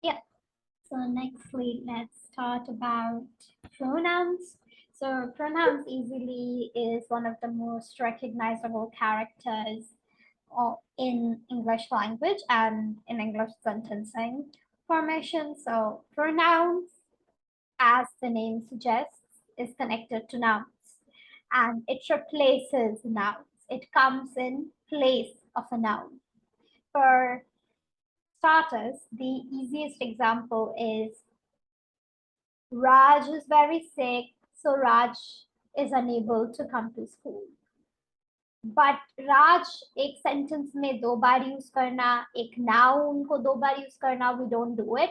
Yeah. So nextly, let's talk about pronouns. So pronouns easily is one of the most recognizable characters in English language and in English sentencing formation. So pronouns, as the name suggests, is connected to nouns and it replaces nouns. It comes in place of a noun. For starters, the easiest example is Raj is very sick, so Raj is unable to come to school. But Raj एक sentence में दो बार use करना, एक noun को दो बार use करना, we don't do it.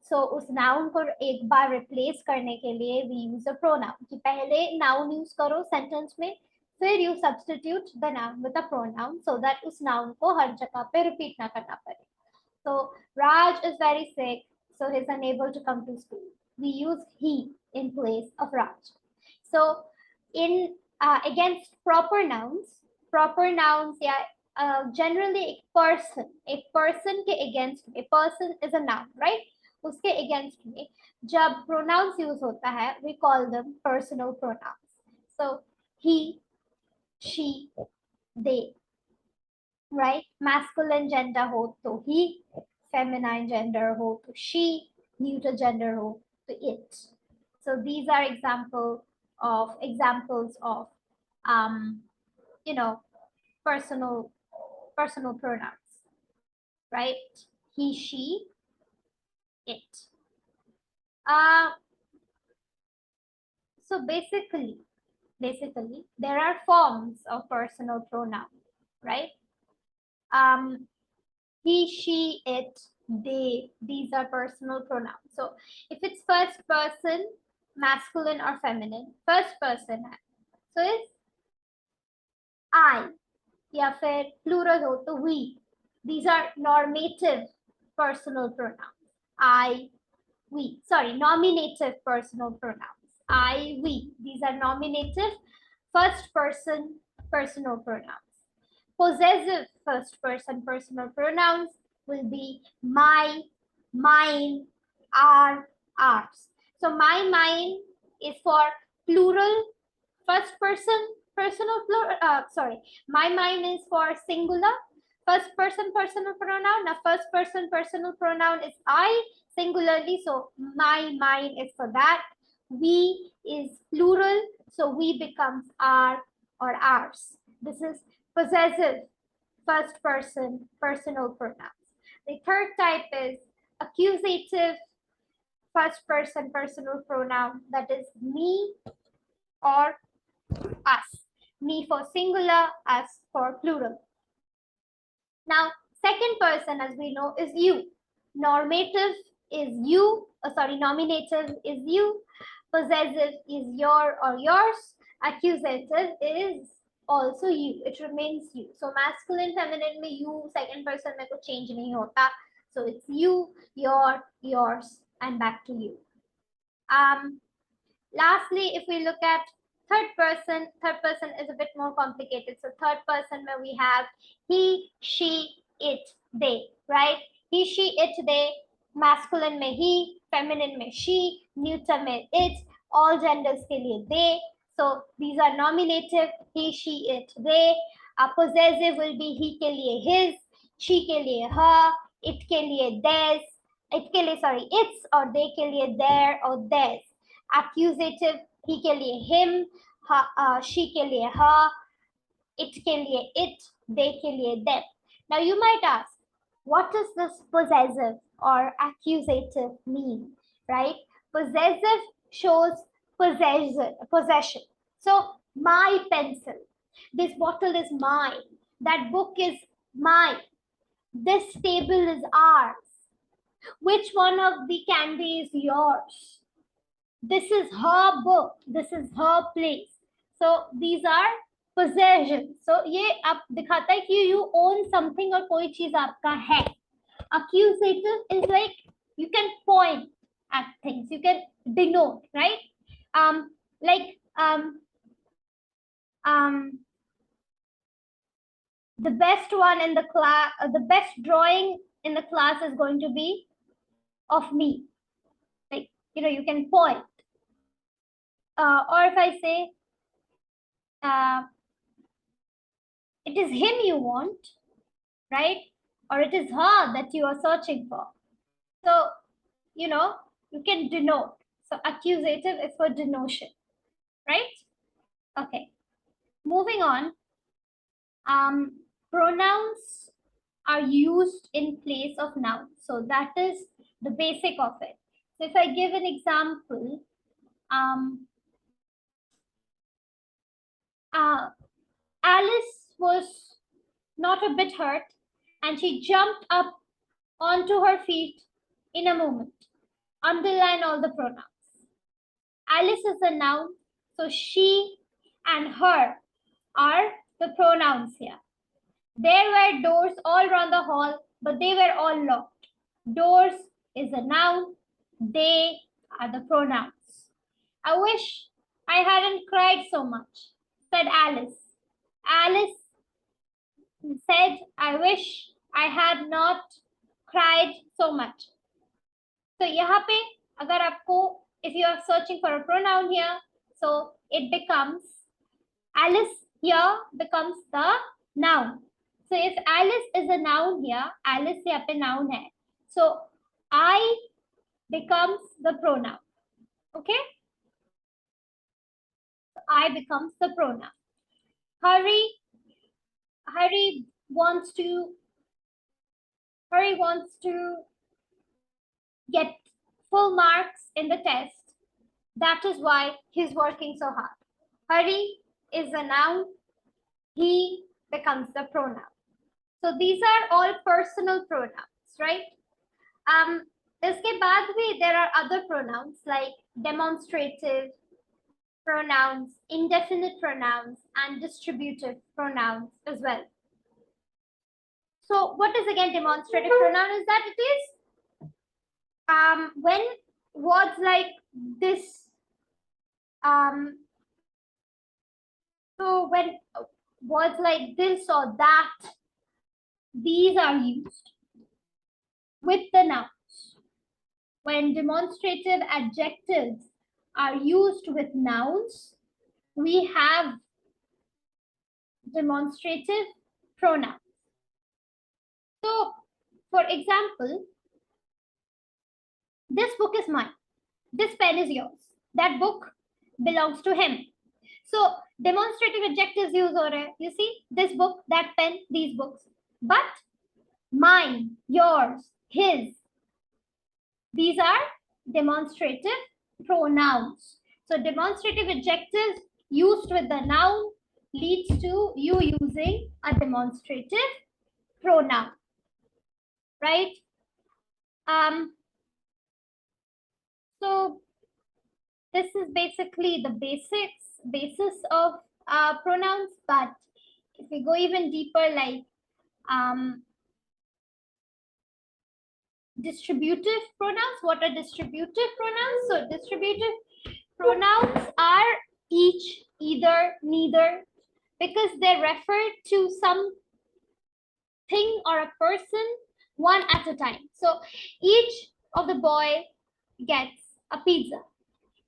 सो उस noun को एक बार रिप्लेस करने के लिए वी यूज अ प्रोनाउन, कि पहले नाउन यूज करो सेंटेंस में, फिर you substitute the noun with a pronoun so that उस नाउन को हर जगह पे रिपीट ना करना पड़े. So Raj is very sick, so he's unable to come to school. We use he in place of Raj. So in against proper nouns या generally एक person के against, a person is a noun, right? उसके against में जब pronouns use होता है, we call them personal pronouns. So he, she, they, right? Masculine gender हो तो he, feminine gender हो तो she, neuter gender हो तो it. So these are examples of you know personal pronouns, right? He, she, it. Uh, so basically there are forms of personal pronoun, right? Um, he, she, it, they, these are personal pronouns. So if it's first person, masculine or feminine, first person है, so it's I, या फिर plural हो तो we. These are normative personal pronouns. I, we. Sorry, nominative personal pronouns. I, we. These are nominative first person personal pronouns. Possessive first person personal pronouns will be my, mine, our, ours. So my, mine is for plural first person personal plural. My, mine is for singular first person personal pronoun. Now first person personal pronoun is I singularly, so my, mine is for that. We is plural, so we becomes our or ours. This is possessive first person personal pronouns. The third type is accusative first person personal pronoun, that is me or us. Me for singular, us for plural. Now, second person, as we know, is you. Normative is you, nominative is you. Possessive is your or yours. Accusative is also you. It remains you. So masculine, feminine में you, second person में कुछ change नहीं होता. So it's you, your, yours, and back to you. Lastly, if we look at third person is a bit more complicated. So third person where we have he, she, it, they, right? He, she, it, they. Masculine में he, feminine में she, neuter में it, all genders के लिए they. So these are nominative, he, she, it, they. Possessive will be he के लिए his, she के लिए her, it के लिए theirs, its or they के लिए their or theirs. Accusative he के लिए him, she के लिए her, it के लिए it, they के लिए them. Now you might ask, what does this possessive or accusative mean, right? Possessive shows possession. So my pencil, this bottle is mine, that book is mine, this table is ours, which one of the candy is yours, this is her book, this is her place. So these are possessions. So ये आप दिखाता है कि you own something और कोई चीज आपका है. Accusative is like you can point at things, you can denote, right? The best one in the class, the best drawing in the class is going to be of me. Like, you can point. Or if I say, uh, it is him you want, right? Or it is her that you are searching for. So, you know, you can denote. So accusative is for denotion, right? Okay. Moving on. Pronouns are used in place of nouns. So that is the basic of it. So if I give an example, uh, Alice was not a bit hurt and she jumped up onto her feet in a moment. Underline all the pronouns. Alice is a noun, so she and her are the pronouns here. There were doors all around the hall, but they were all locked. Doors is a noun, they are the pronouns. I wish I hadn't cried so much, said Alice. Alice said, I wish I had not cried so much. So यहाँ पे अगर आपको if you are searching for a pronoun here, so it becomes Alice here becomes the noun. So if Alice is a noun here, Alice यहाँ पे noun है. So I becomes the pronoun. Okay? I becomes the pronoun. Hurry wants to get full marks in the test. That is why he's working so hard. Hurry is a noun. He becomes the pronoun. So these are all personal pronouns, right? Iske baad bhi there are other pronouns like demonstrative pronouns, indefinite pronouns, and distributive pronouns as well. So what is again demonstrative pronoun is that it is when words like this, so when words like this or that, these are used with the nouns. When demonstrative adjectives are used with nouns, we have demonstrative pronouns. So, for example, this book is mine. This pen is yours. That book belongs to him. So, demonstrative adjectives use or you see this book, that pen, these books. But mine, yours, his, these are demonstrative pronouns. So, demonstrative adjectives used with the noun leads to you using a demonstrative pronoun, right? So this is basically the basis of pronouns. But if we go even deeper, like distributive pronouns, what are distributive pronouns? So distributive pronouns are each, either, neither, because they refer to some thing or a person one at a time. So each of the boy gets a pizza.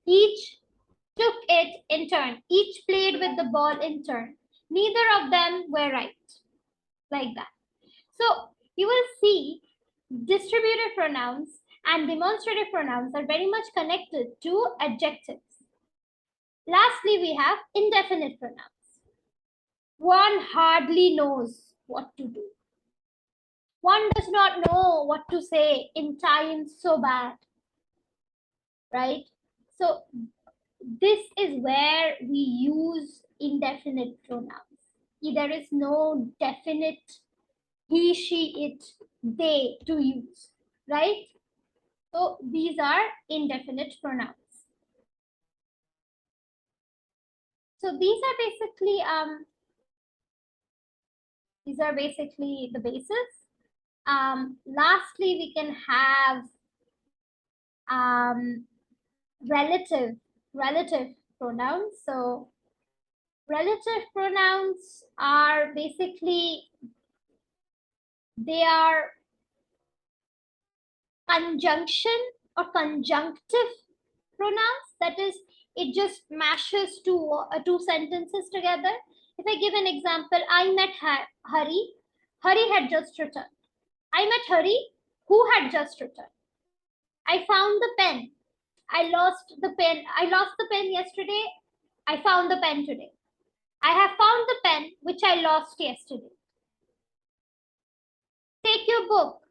Each took it in turn. Each played with the ball in turn. Neither of them were right. Like that. So you will see distributive pronouns and demonstrative pronouns are very much connected to adjectives. Lastly, we have indefinite pronouns. One hardly knows what to do. One does not know what to say in times so bad, right? So this is where we use indefinite pronouns. There is no definite he, she, it, they to use, right? So these are indefinite pronouns. So these are basically the basis. Lastly, we can have relative pronouns. So relative pronouns are basically, they are conjunction or conjunctive pronouns. That is, it just mashes two sentences together. If I give an example, I met Hari. Hari had just returned. I met Hari, who had just returned. I found the pen. I lost the pen. I lost the pen yesterday. I found the pen today. I have found the pen which I lost yesterday. Take your book.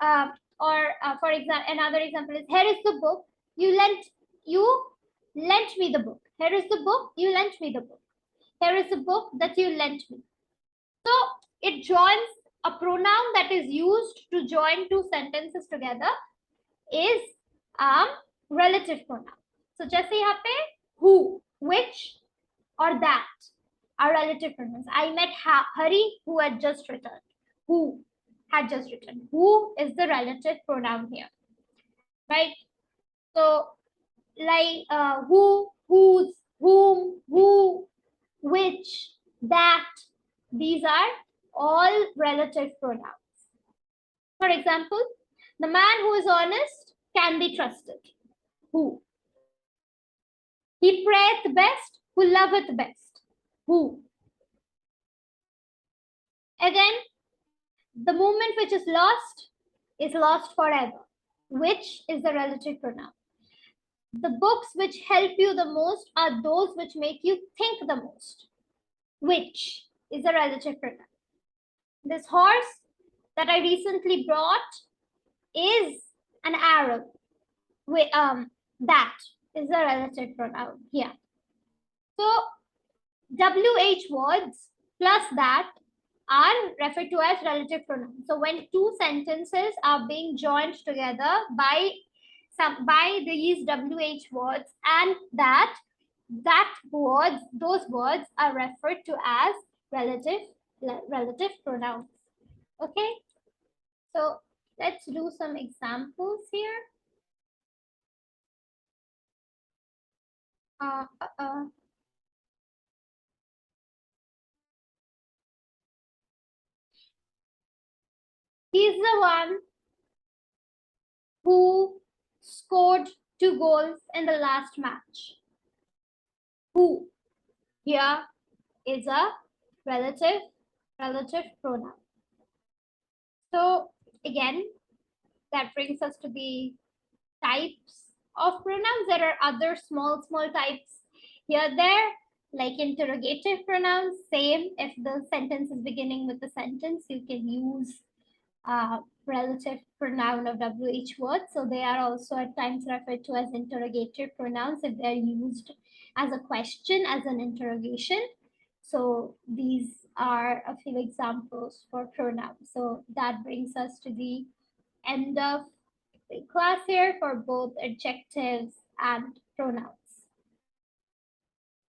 For example, another example is, here is the book. You lent me the book. Here is the book. You lent me the book. Here is the book that you lent me. So it joins a pronoun that is used to join two sentences together is relative pronoun. So जैसे यहाँ पे who, which or that are relative pronouns. I met Hari, who had just returned. Who had just returned. Who is the relative pronoun here, right? So like who, whose, whom, who, which, that, these are all relative pronouns. For example, the man who is honest can be trusted. Who? He prayeth best, who loveth best. Who? Again, the moment which is lost forever. Which is the relative pronoun. The books which help you the most are those which make you think the most. Which is a relative pronoun. This horse that I recently brought is an Arab. That is a relative pronoun here. So WH words plus that are referred to as relative pronouns. So when two sentences are being joined together by these WH words and those words are referred to as relative pronouns. Okay, so let's do some examples here. He's the one who scored 2 goals in the last match. Who here is a relative pronoun. So again, that brings us to the types of pronouns. There are other small types here there, like interrogative pronouns. Same, if the sentence is beginning with the sentence, you can use relative pronoun of WH words. So they are also at times referred to as interrogative pronouns if they're used as a question, as an interrogation. So these are a few examples for pronouns. So that brings us to the end of the class here for both adjectives and pronouns.